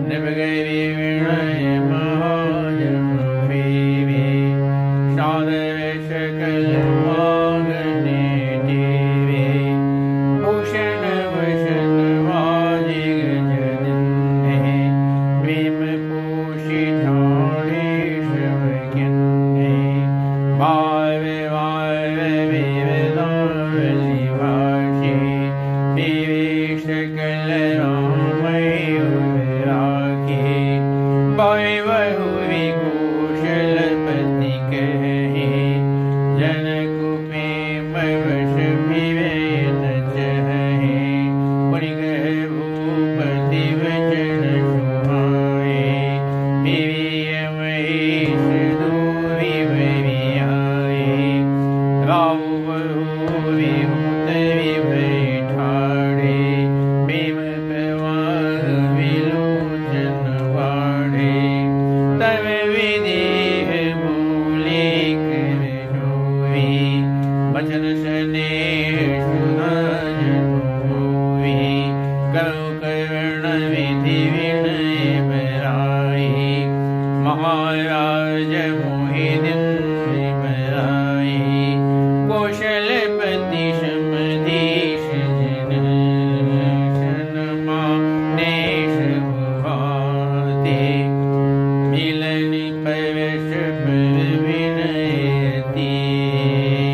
निभगरी विनय महाजन फेवे सादर सकल मांगने देवे भूषण वसन वाजिग जदिन्हे प्रेम पोषि ठाणे शव किन्हे भावे भावे विविधावली भाषे देवे सकल रामय राखे भाई बहु विकौशलपति कहे जनक प्रेम वश भिवे न चहे पुनि कह भूपति वचन सुहाए विवेय महेश दूरी भवियाए राहु बहु विहुत विभय ठाड़े प्रेम प्रवाह विलोचन वाड़े तब विदेह मूले कर जोवी बचन स्नेह सुधा जनु होवी करो कर्ण विधि विनय बराई महाराज मोहि दिन बराई कौशलपति समधीश जन मानेश भाते मिलन परश पर विनयति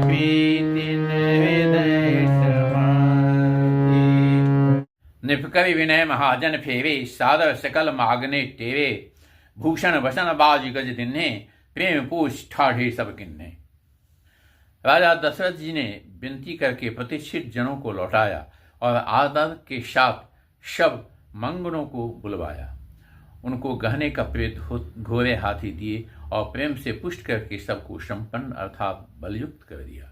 प्रीति हृदय समाते निपकवि विनय महाजन फेवे सादर सकल मागने टेवे भूषण वसन बाज गज दिन्हे प्रेम पूछ ठाढ़े सब किन्ने। राजा दशरथ जी ने विनती करके प्रतिष्ठित जनों को लौटाया और आदर के साथ शव मंगनों को बुलवाया। उनको गहने कपड़े घोड़े हाथी दिए और प्रेम से पुष्ट करके सबको संपन्न अर्थात बलयुक्त कर दिया।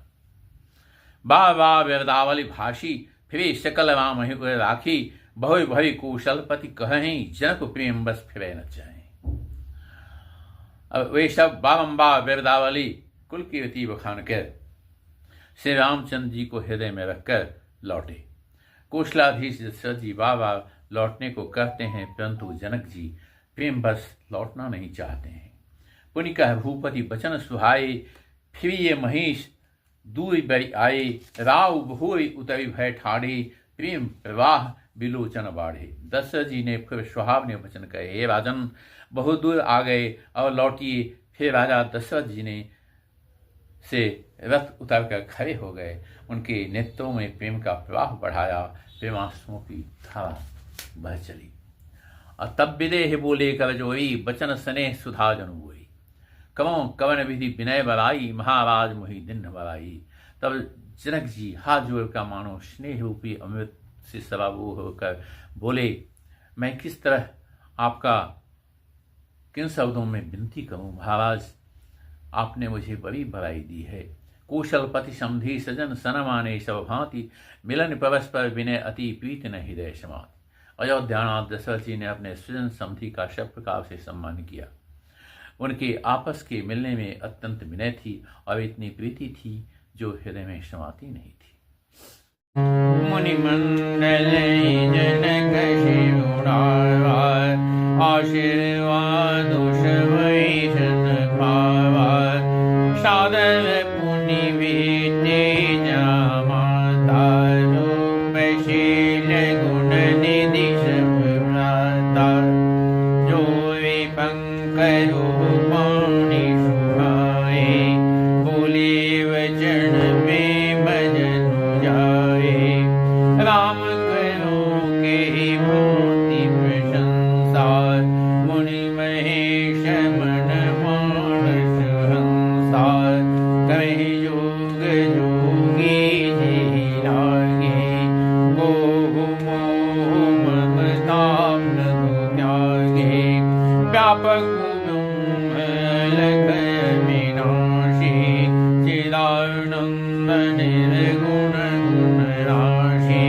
बा बा वृदावली भाषी फिरे सकल राम हिपुर राखी बहु भवि कौशलपति कहीं जनक प्रेम बस फिरे न चाहे। अब वे सब बारंबार वृदावली कुल कीर्ति बखान कर श्री रामचंद्र जी को हृदय में रखकर लौटे। कौशलाधीश दशरथ जी बार बार लौटने को कहते हैं, परंतु जनक जी प्रेम बस लौटना नहीं चाहते हैं। पुनि कह भूपति बचन सुहाए फिर ये महिष दूर बड़ी आए राव भोई उतरी भय ठाड़े प्रेम प्रवाह विलोचन बाढ़े। दशरथ जी ने फिर सुहावने वचन कहे, हे राजन बहुत दूर आ गए और लौटिए। फिर राजा दशरथ जी ने से रथ उतर कर खड़े हो गए, उनके नेत्रों में प्रेम का प्रवाह बढ़ाया, प्रेमांसुओं की धारा बह चली। और तब विदेह बोले कर जोई बचन स्नेह सुधा जनु बोई कवों कवन विधि विनय बलाई महाराज मोहि दिन बलाई। तब जनक जी हाथ जोड़ का मानो स्नेह रूपी अमृत से सराबोर होकर बोले, मैं किस तरह आपका किन शब्दों में विनती करूं महाराज, आपने मुझे बड़ी बड़ाई दी है। कौशलपति समधी सजन सन माने सब भांति मिलन परस्पर विनय अति प्रीति न हृदय समात। अयोध्यानाथ दशरथ जी ने अपने सृजन समधी का सब प्रकार से सम्मान किया। उनके आपस के मिलने में अत्यंत विनय थी और इतनी प्रीति थी जो हृदय में समाती नहीं थी। मुनिमंडल जनक आशीर्वाद सादर पुनि बेटे जामाता रूपशील गुण निधि सब भ्राता जो वे पंकजो पाणि सुहाए बोले वचन में भजन जाए। राम करो के भांति प्रशंसा मुनि महेश मन मानस हंसा कहि योग जोगी जी लागे गोहु मोह ममताम न त्यागे। व्यापक ब्रह्म लखय विनाशी चिदानंद निर्गुण गुण राशि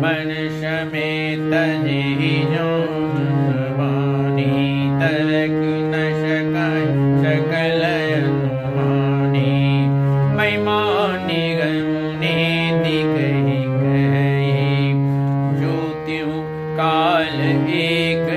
मन समेत जेहि जान समानी तरक न सकय सकल अनुमानी। महिमा निगम नीति कहि कहि जो त्यों काल एक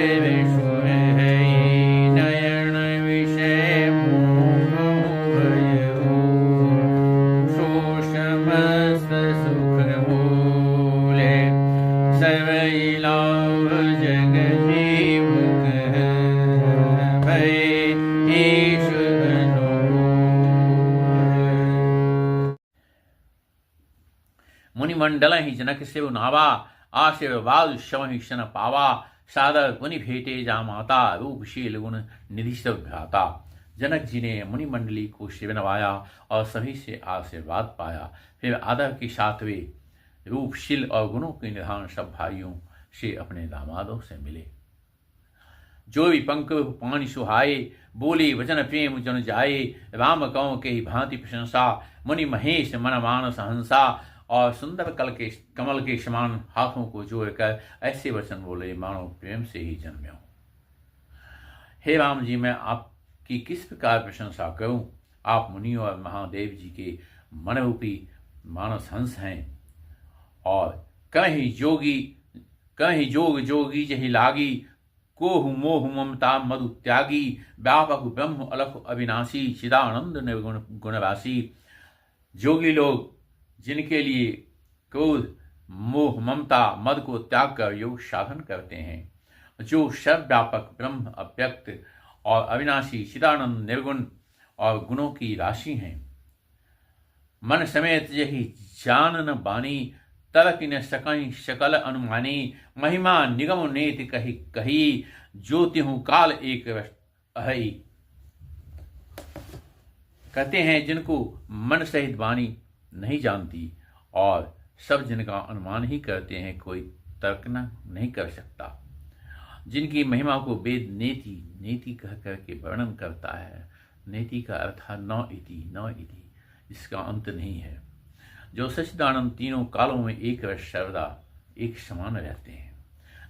मंडल ही जनक शिव नावा, आशीर्वाद शव ही शन पावा, सादर मुनि भेटे जा माता, रूपशील गुण निधि सब भ्राता। जनक जी ने मुनि मंडली को शिव नवाया और सभी से आशीर्वाद पाया। फिर आदर के साथ वे रूपशील और गुणों के निधान सब भाइयों से अपने दामादों से मिले। जो भी पंक पानी सुहाए, बोले वचन प्रेम जन जाए, राम कौ के भांति प्रशंसा, मुनि महेश मन मानस हंसा, और सुंदर कमल के समान हाथों को जोड़कर ऐसे वचन बोले मानो प्रेम से ही जन्मे हो। हे राम जी, मैं आपकी किस प्रकार प्रशंसा करूं? आप मुनि और महादेव जी के मन रूपी मानस हंस हैं, और कहीं जोग जोगी जही लागी, कोहु मोह ममता मधु त्यागी, व्यापक ब्रह्म अलख अविनाशी, चिदानंद निर्गुण गुणवासी। जोगी लोग जिनके लिए क्रोध मोह ममता मद को त्याग कर योग साधन करते हैं, जो सर्वव्यापक ब्रह्म अव्यक्त और अविनाशी चिदानंद निर्गुण और गुणों की राशि हैं। मन समेत यही जान न बानी, तरक न सकई सकल अनुमानी, महिमा निगम नेति कही कही, ज्योति हूं काल एक अहि। कहते हैं जिनको मन सहित वाणी नहीं जानती और सब जिनका अनुमान ही करते हैं, कोई तर्क नहीं कर सकता। जिनकी महिमा को वेद नेति नेति कह करके वर्णन करता है। नेति का अर्थ है न इति, इसका अंत नहीं है। जो सच्चिदानंद तीनों कालों में एक रस सर्वदा एक समान रहते हैं।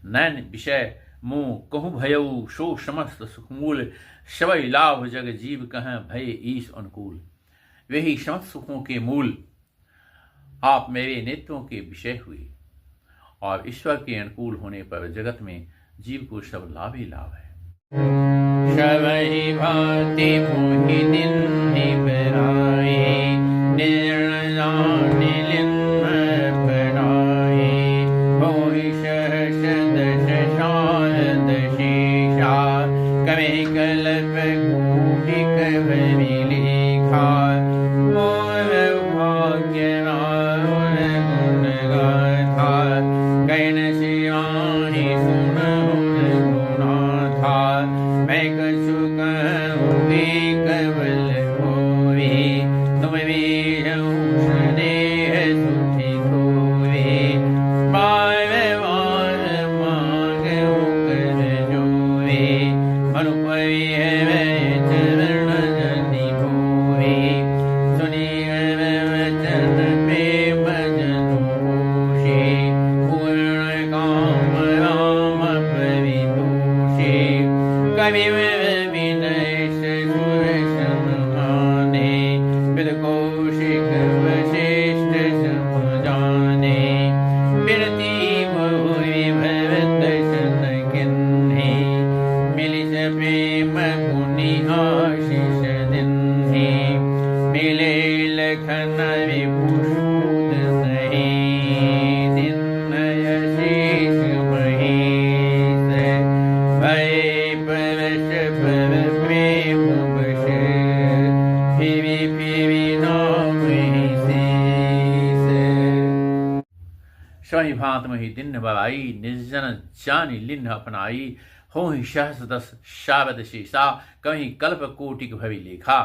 नैन विषय मोह कहूँ भयऊ, शो समस्त सुखमूल, शवै लाभ जग जीव कह भय ईश अनुकूल। वे ही समस्त सुखों के मूल आप मेरे नेत्रों के विषय हुए, और ईश्वर के अनुकूल होने पर जगत में जीव को सब लाभ ही लाभ है। शवै भांति मोहि दिन निबराए, स्वहि भांत मही दिन बराई, निर्जन जानि लिन्न अपनाई, हो ही सहस दस शारद शेषा, कहीं कल्प कोटिक भवि लेखा।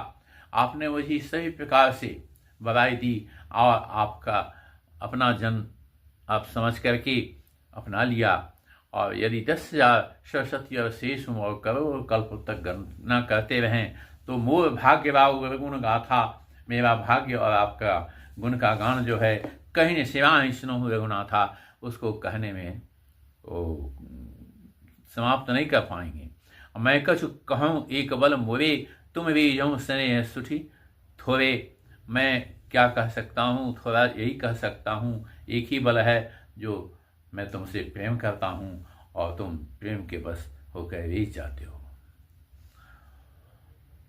आपने वही सही प्रकार से बधाई दी और आपका अपना जन आप समझ करके अपना लिया। और यदि 10,000 सरस्वती और शेष और करोड़ कल्प तक गणना करते रहें तो मोर भाग्य बाहु गुण गाथा, मेरा भाग्य और आपका गुण का गान जो है कहीं न सिवाय सुनो रघुनाथा, उसको कहने में वो समाप्त नहीं कर पाएंगे। मैं कछु कहूँ एक बल मोरे, तुम भी जऊँ स्नेह सुठी थोड़े। मैं क्या कह सकता हूँ, थोड़ा यही कह सकता हूँ, एक ही बल है जो मैं तुमसे प्रेम करता हूँ और तुम प्रेम के बस होकर ही जाते हो।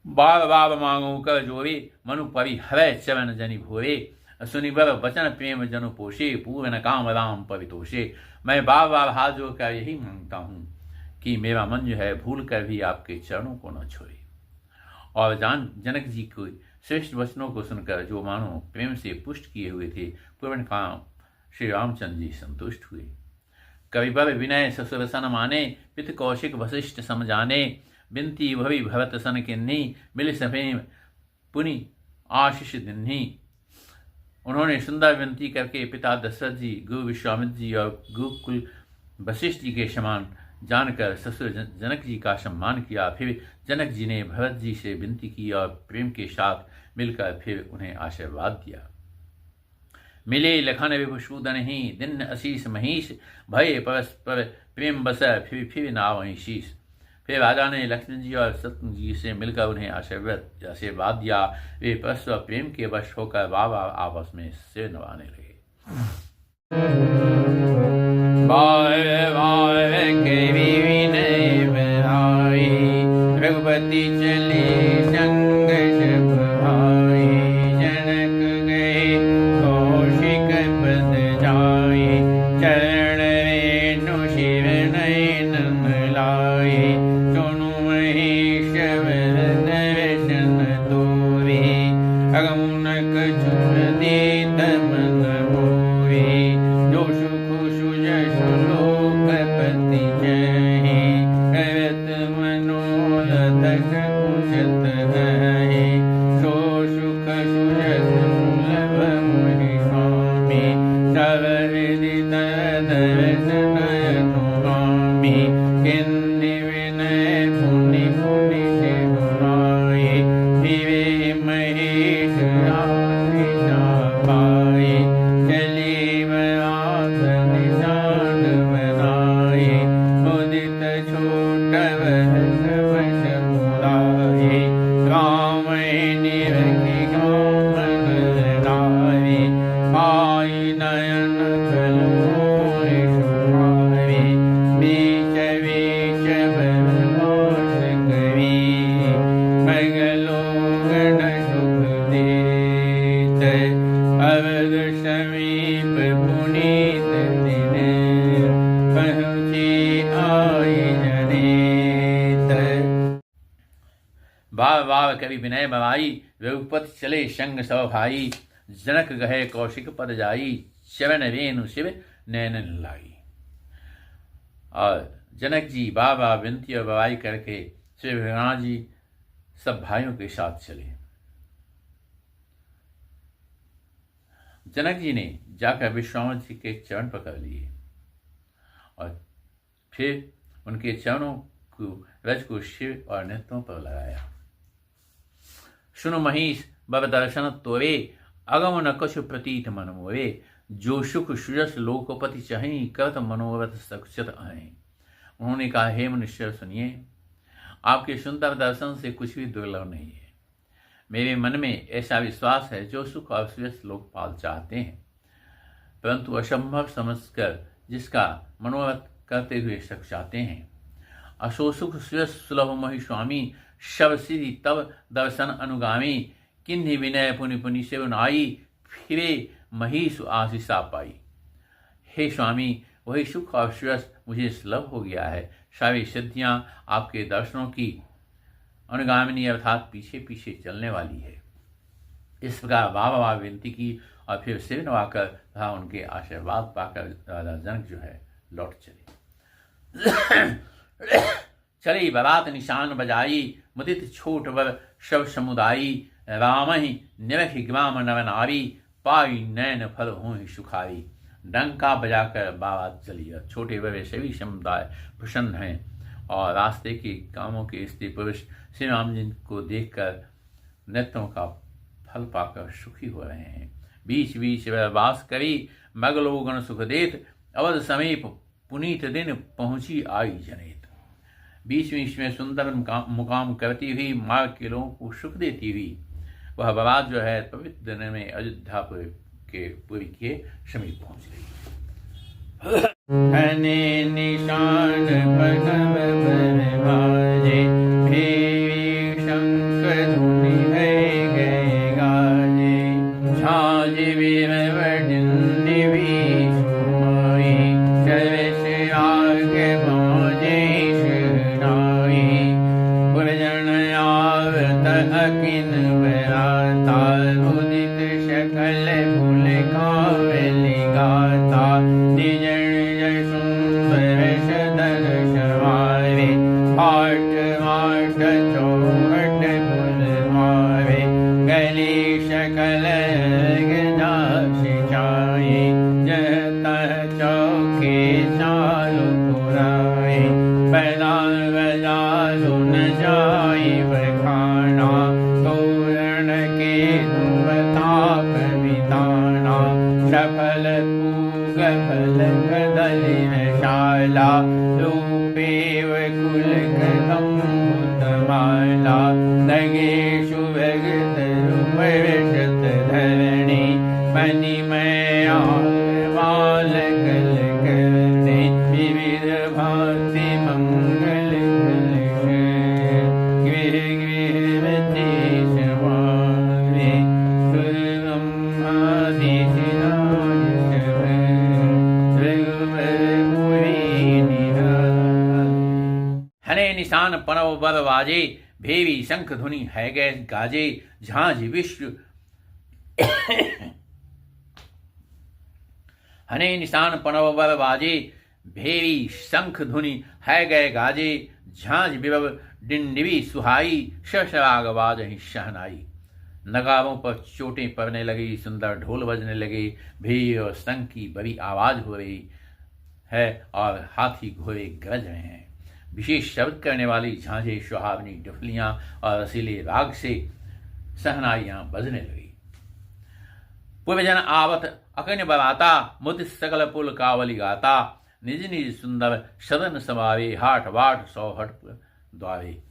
बार बार मांगो कर जोरे, मनु परि हरै चरण जनि भोरे, सुनिबर वचन प्रेम जनु पोषे, पूर्ण काम राम पवितोषे। मैं बार बार हाथ जोड़कर यही मांगता हूँ कि मेरा मन जो है भूल कर भी आपके चरणों को न छोड़े। और जनक जी के श्रेष्ठ वचनों को सुनकर जो मानो प्रेम से पुष्ट किए हुए थे, पूर्ण काम श्री रामचंद्र जी संतुष्ट हुए। कवि पर विनय ससुर सन माने, पित कौशिक वशिष्ठ समझाने, बिनती भवि भवत सन किन्ही, मिल सफे पुनि आशीष दिन्ही। उन्होंने सुंदर विनती करके पिता दशरथ जी, गुरु विश्वामित्र जी और गुरुकुल वशिष्ठ जी के समान जानकर ससुर जनक जी का सम्मान किया। फिर जनक जी ने भरत जी से विनती की और प्रेम के साथ मिलकर फिर उन्हें आशीर्वाद दिया। मिले लखन विभूषूदन ही, दिन अशीष महीश, भय परस्पर प्रेम बस, फिर नावहीं शीश। फिर राजा ने लक्ष्मण जी और शत्रुघ्न जी से मिलकर उन्हें आशीर्वाद दिया। वे परस्पर प्रेम के वश होकर बाबा आपस में सिर नवाने लगे। रघुपति चले संग सब भाई, जनक गए कौशिक पद जाए, चरण रेणु शिव नयन लाए, सुनु महेश दर्शन तोरे, अगमुनक चुन देत मन मोरे, जो सुख सुजस लोकपति जहे, करत मनोरथ सकुशत है, सो सुख सुजस सुलभ मुनि स्वामी, सवर दित दर्शन स्वामी, किन्नि विनय पुनि पुनि सिरुनाए, दिवे महेश आशीष पाए, चले बरात निशान बनाए, मुदित छोट सब समुदाये, राम निरखि गामन लाए, पाई नयन कलोरे सुहावे, बीच बीच बरमास करी, मंगलो गण सुख देत, अवध समीप पुनीत दिन, पहुँचे आई जनेत। बार बार कवि विनय बवाई, रघुपति चले संग सब भाई, जनक गहे कौशिक पद जाई, चरण रेणु शिव नयन लाई। और जनक जी बार बार विनती और बवाई करके श्री भगवान जी सब भाइयों के साथ चले। जनक जी ने जाकर विश्वामित्र जी के चरण पकड़ लिए और फिर उनके चरणों को रज को शिव और नेत्रों पर लगाया। सुनो महिष बब दर्शन तोरे, अगम न कछु प्रतीत मन मोरे, जो सुख सुजस लोकपति चाहि, करत मनोरथ सकुशत आए। उन्होंने कहा, हे मनुष्य सुनिए, आपके सुंदर दर्शन से कुछ भी दुर्लभ नहीं है। मेरे मन में ऐसा विश्वास है, जो सुख और सुयश लोकपाल चाहते हैं, परंतु असंभव समझकर जिसका मनोरथ करते हुए सक चाहते हैं। असो सुख सुयश सुलभ मोहि स्वामी, शब सिद्धि तब दर्शन अनुगामी, किन्हि विनय पुनि पुनि सेव नाई, फिरे महिष आशीषा पाई। हे स्वामी, वही सुख और सुयश मुझे सुलभ हो गया है। सारी सिद्धियां आपके दर्शनों की अनुगामिनी अर्थात पीछे पीछे चलने वाली है। इस प्रकार बाबा विनती की और फिर सिर नवाकर तथा उनके आशीर्वाद पाकर राजा जनक जो है लौट चले। चली बरात निशान बजाई, मुदित छोट वर शव समुदायी, राम ही निरखि ग्राम नव नारी, पाई नैन फल हों सुखाई। डंका बजाकर बाबा चली। छोटे बड़े सभी समुदाय प्रसन्न हैं और रास्ते के कामों के स्त्री पुरुष श्री राम जी को देखकर नेत्रों का फल पाकर सुखी हो रहे हैं। बीच बीच वह वास करी, मगलो गण सुख देत, अवध समीप पुनीत दिन पहुंची आई जनेत। बीच बीच में सुंदर मुकाम करती हुई मार्ग के लोगों को सुख देती हुई वह बारात जो है पवित्र दिन में अयोध्यापुर के पुरी के समीप पहुंच गई। धने निशान पनव बरवाजे, भेरी शंकर धुनि है गए गाजे। छाजे वीर वर्णिन्दी भी सुमाई, सर्वश आगे बाजे शरणाई। पुरजन आवत अकिन बराता, उदित सकल फूल कावली गाता। बजा सुन जाई बखाना, तोरण के ताप बिताना, सफल पूग फल बदलिन शाला, रूपेव कुल कदम माला, लगे शुभगत रूपत धरणी, मणि में माल कल करने, विविध भांति मंगल गृह गृह देश वाले, ब्रह्मादीश हने निशान पणव बर वाजे, भेवी शंख धुनि है गए गाजे, झांझ विश्व हने निशान पणव बर वाजे, भेवी शंख धुनि है गए गाजे, झांझ विभव डिंडवी सुहाई, शशराग बाजहि शहनाई। नगारों पर चोटें पड़ने लगी, सुंदर ढोल बजने लगे, भेरी और शंख की बड़ी आवाज हो रही है और हाथी घोड़े गरज रहे हैं। विशेष शब्द करने वाली झांझे, सुहावनी डुफलियां और रसीले राग से सहनाइयां बजने लगी। पूर्वजन आवत अकन बराता, मुद सकल पुल कावली गाता, निज निज सुंदर सदन समावे, हाट बाट सौहट द्वारे।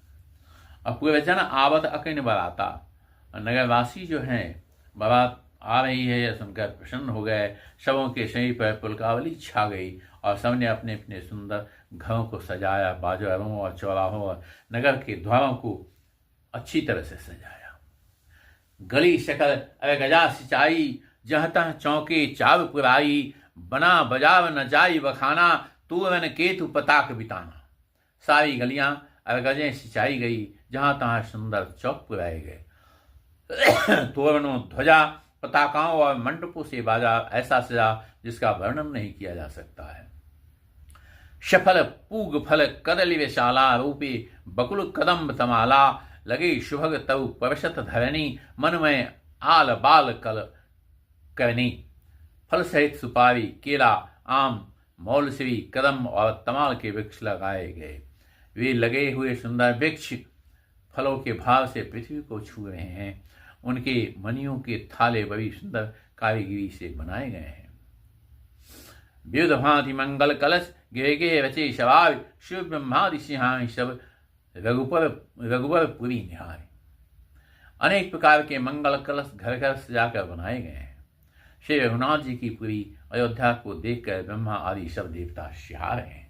अब पूर्वजन आवत अकन बराता, नगरवासी जो हैं बारात आ रही है यह सुनकर प्रसन्न हो गए। शवों के शरीर पर पुलकावली छा गई और सबने अपने अपने सुंदर घरों को सजाया, बाजारों और चौराहों और नगर के द्वारों को अच्छी तरह से सजाया। गली शकल गजा सिंचाई, जहाँ तहाँ चौके चाव पुराई, बना बजाव न जाई बखाना, तूरन केतु पताक बिताना। सारी गलियां अरगजें सिंचाई गई, जहाँ तहाँ सुंदर चौक पुराए गए। तोरणों, ध्वजा, पताकाओं और मंडपों से बाजार ऐसा सजा जिसका वर्णन नहीं किया जा सकता है। सफल पूग फल कदली विशाला, रूपे बकुल कदम्ब तमाला, लगे शुभग तव परशत धरणी, मन में आल बाल कल करनी। फल सहित सुपारी, केला, आम, मौलसरी, कदम और तमाल के वृक्ष लगाए गए। वे लगे हुए सुंदर वृक्ष फलों के भाव से पृथ्वी को छू रहे हैं। उनके मणियों के थाले बड़ी सुंदर कारीगिरी से बनाए गए हैं। विविध भांति मंगल कलश, गे गे रचे शराब, शिव ब्रह्मादि सिंहाय सब रघुबर पुरी निहाय। अनेक प्रकार के मंगल कलश घर घर सजाकर बनाए गए हैं। श्री रघुनाथ जी की पुरी अयोध्या को देखकर ब्रह्मा आदि सब देवता सिहा रहे हैं।